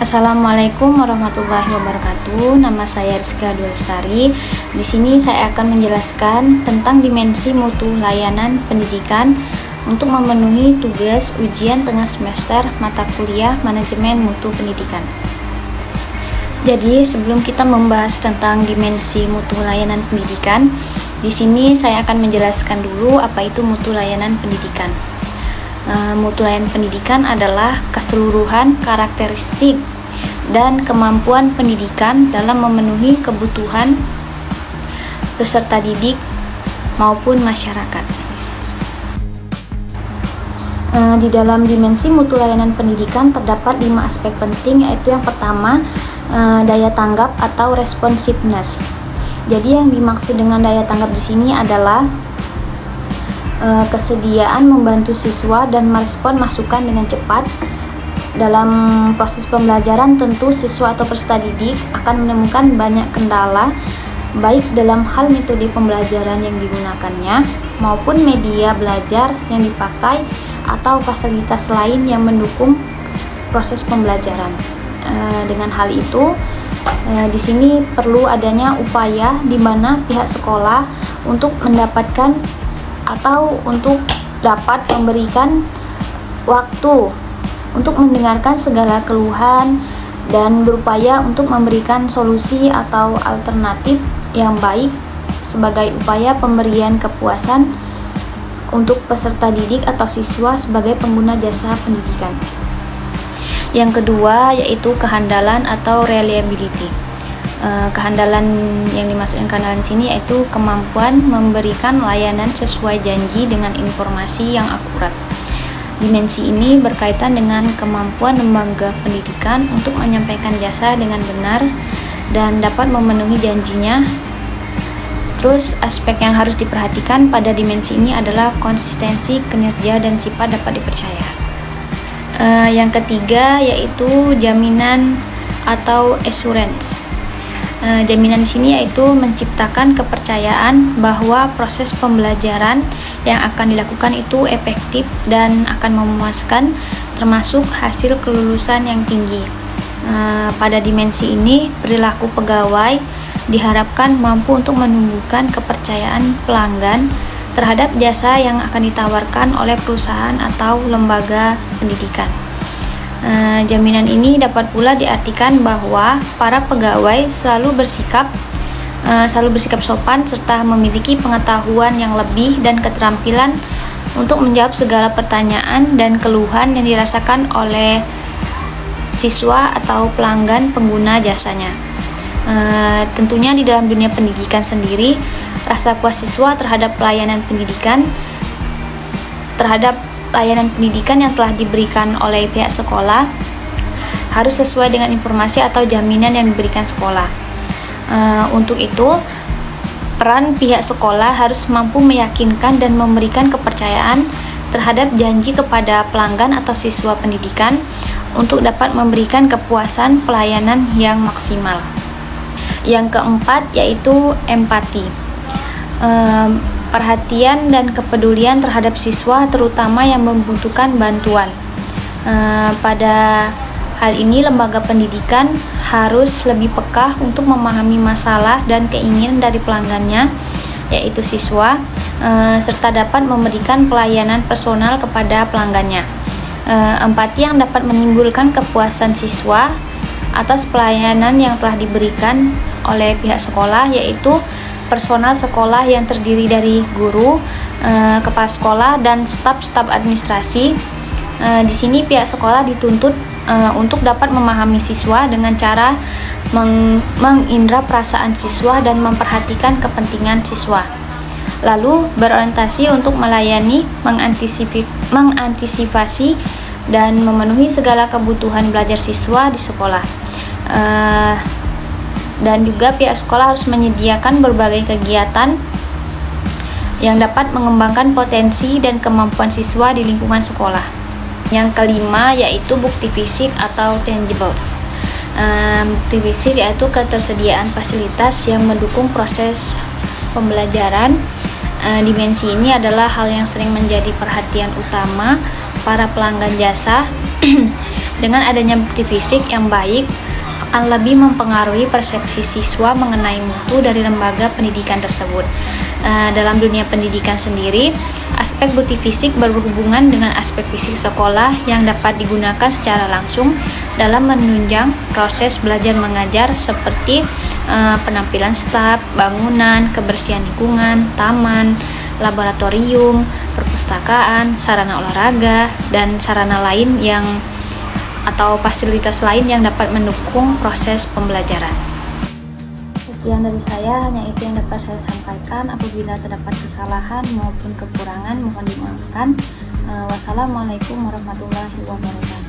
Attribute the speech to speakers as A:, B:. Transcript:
A: Assalamualaikum warahmatullahi wabarakatuh. Nama saya Rizka Dulestari. Di sini saya akan menjelaskan tentang dimensi mutu layanan pendidikan untuk memenuhi tugas ujian tengah semester mata kuliah manajemen mutu pendidikan. Jadi, sebelum kita membahas tentang dimensi mutu layanan pendidikan, di sini saya akan menjelaskan dulu apa itu mutu layanan pendidikan. Mutu layanan pendidikan adalah keseluruhan karakteristik dan kemampuan pendidikan dalam memenuhi kebutuhan peserta didik maupun masyarakat. Di dalam dimensi mutu layanan pendidikan terdapat 5 aspek penting, yaitu yang pertama, daya tanggap atau responsiveness. Jadi yang dimaksud dengan daya tanggap di sini adalah kesediaan membantu siswa dan merespon masukan dengan cepat. Dalam proses pembelajaran, tentu siswa atau peserta didik akan menemukan banyak kendala, baik dalam hal metode pembelajaran yang digunakannya maupun media belajar yang dipakai atau fasilitas lain yang mendukung proses pembelajaran. Dengan hal itu, di sini perlu adanya upaya di mana pihak sekolah untuk mendapatkan atau untuk dapat memberikan waktu untuk mendengarkan segala keluhan dan berupaya untuk memberikan solusi atau alternatif yang baik sebagai upaya pemberian kepuasan untuk peserta didik atau siswa sebagai pengguna jasa pendidikan. Yang kedua yaitu kehandalan atau reliability. Kehandalan yang dimaksudkan kehandalan sini yaitu kemampuan memberikan layanan sesuai janji dengan informasi yang akurat. Dimensi ini berkaitan dengan kemampuan lembaga pendidikan untuk menyampaikan jasa dengan benar dan dapat memenuhi janjinya. Terus aspek yang harus diperhatikan pada dimensi ini adalah konsistensi, kinerja, dan sifat dapat dipercaya. Yang ketiga yaitu jaminan atau assurance. Jaminan di sini yaitu menciptakan kepercayaan bahwa proses pembelajaran yang akan dilakukan itu efektif dan akan memuaskan, termasuk hasil kelulusan yang tinggi. Pada dimensi ini, perilaku pegawai diharapkan mampu untuk menumbuhkan kepercayaan pelanggan terhadap jasa yang akan ditawarkan oleh perusahaan atau lembaga pendidikan. Jaminan ini dapat pula diartikan bahwa para pegawai selalu bersikap sopan serta memiliki pengetahuan yang lebih dan keterampilan untuk menjawab segala pertanyaan dan keluhan yang dirasakan oleh siswa atau pelanggan pengguna jasanya. Tentunya di dalam dunia pendidikan sendiri, rasa puas siswa terhadap layanan pendidikan yang telah diberikan oleh pihak sekolah harus sesuai dengan informasi atau jaminan yang diberikan sekolah. Untuk itu, peran pihak sekolah harus mampu meyakinkan dan memberikan kepercayaan terhadap janji kepada pelanggan atau siswa pendidikan untuk dapat memberikan kepuasan pelayanan yang maksimal. Yang keempat yaitu empati. Perhatian dan kepedulian terhadap siswa terutama yang membutuhkan bantuan. Pada hal ini lembaga pendidikan harus lebih peka untuk memahami masalah dan keinginan dari pelanggannya, yaitu siswa, serta dapat memberikan pelayanan personal kepada pelanggannya. Empati yang dapat menimbulkan kepuasan siswa atas pelayanan yang telah diberikan oleh pihak sekolah, yaitu personal sekolah yang terdiri dari guru, kepala sekolah, dan staf administrasi. Di sini pihak sekolah dituntut untuk dapat memahami siswa dengan cara mengindra perasaan siswa dan memperhatikan kepentingan siswa. Lalu berorientasi untuk melayani, mengantisipasi, dan memenuhi segala kebutuhan belajar siswa di sekolah. Dan juga pihak sekolah harus menyediakan berbagai kegiatan yang dapat mengembangkan potensi dan kemampuan siswa di lingkungan sekolah. Yang kelima yaitu bukti fisik atau tangibles. Bukti fisik yaitu ketersediaan fasilitas yang mendukung proses pembelajaran. Dimensi ini adalah hal yang sering menjadi perhatian utama para pelanggan jasa Dengan adanya bukti fisik yang baik akan lebih mempengaruhi persepsi siswa mengenai mutu dari lembaga pendidikan tersebut. Dalam dunia pendidikan sendiri, aspek bukti fisik berhubungan dengan aspek fisik sekolah yang dapat digunakan secara langsung dalam menunjang proses belajar mengajar seperti penampilan staf, bangunan, kebersihan lingkungan, taman, laboratorium, perpustakaan, sarana olahraga, dan sarana lain atau fasilitas lain yang dapat mendukung proses pembelajaran. Sekian dari saya, hanya itu yang dapat saya sampaikan. Apabila terdapat kesalahan maupun kekurangan, mohon dimaafkan. Wassalamualaikum warahmatullahi wabarakatuh.